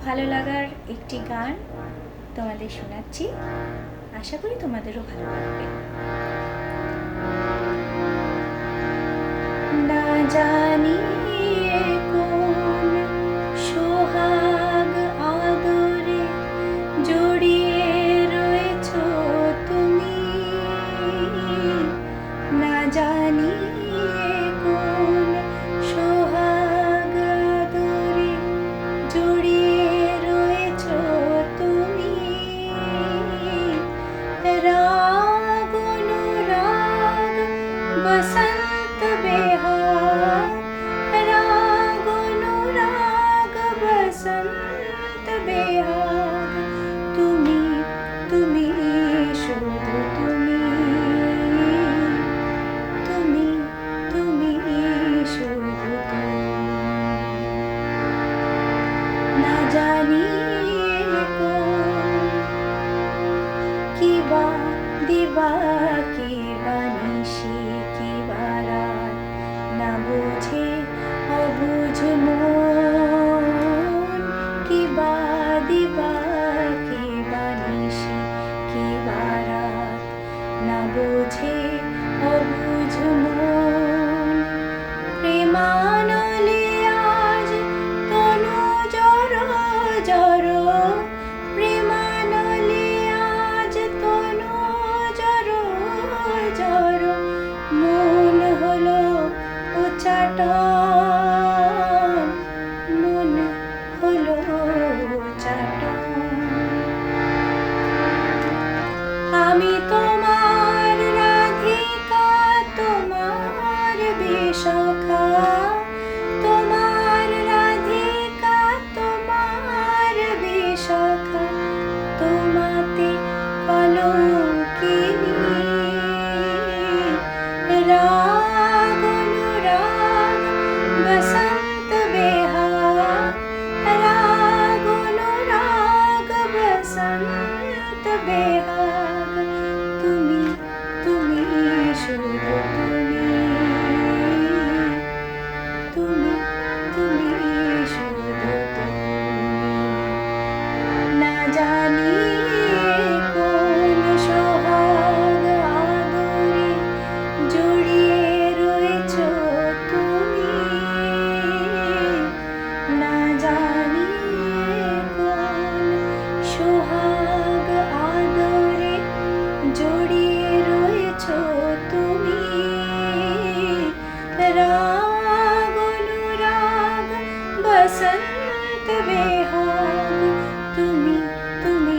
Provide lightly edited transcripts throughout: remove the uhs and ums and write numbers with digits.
ভালো লাগার একটি গান তোমাদের শোনাচ্ছি, আশা করি তোমাদেরও ভালো লাগবে। না জানি কোন সোহাগ আদরে জড়িয়ে রয়েছ তুমি, না জানি কোন সোহাগ আদরে জড়িয়ে রয়েছ তুমি। রাগ অনুরাগ বসন্ত বেহাগ, রাগ অনুরাগ বসন্ত বেহাগ, তুমি তুমি শুধু তুমি, তুমি তুমি শুধু তুমি। না জানি কিবা দিবা কিবা নিশি কিবা রাত, না বুঝে অবুঝ মন। কিবা দিবা কিবা নিশি কিবা রাত, না বুঝে অবুঝ মন। প্রেমানলে আজ তনু জড় জড়, প্রেমানলে আজ তনু জড় জড়, মন হলো উচাটন, মন হলো উচাটন। আমি তোমার রাধিকা, তোমার বিশাখা, তোমার রাধিকা তোমার বিশাখা, তোমাতে কলঙ্কিনী। রাগ অনুরাগ বসন্ত বেহাগ, রাগ অনুরাগ বসন্ত বেহাগ, তুমি তুমি শুধু তুমি, তুমি তুমি শুধু তুমি। না জানি কোন সোহাগ আদরে জড়িয়ে রয়েছ তুমি, না জানি কোন সোহাগ আদরে জড়িয়ে রয়েছ তুমি। রাগ অনুরাগ বসন্ত বেহাগ, তুমি তুমি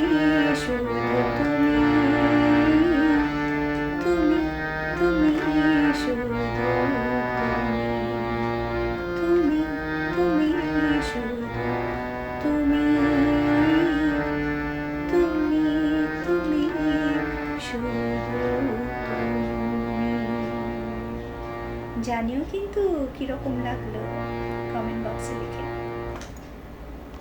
শুধু তুমি, তুমি তুমি শুধু তুমি, তুমি তুমি শুধু তুমি, তুমি তুমি শুধু তুমি। জানিও কিন্তু কিরকম লাগলো কমেন্ট বক্সে লিখে।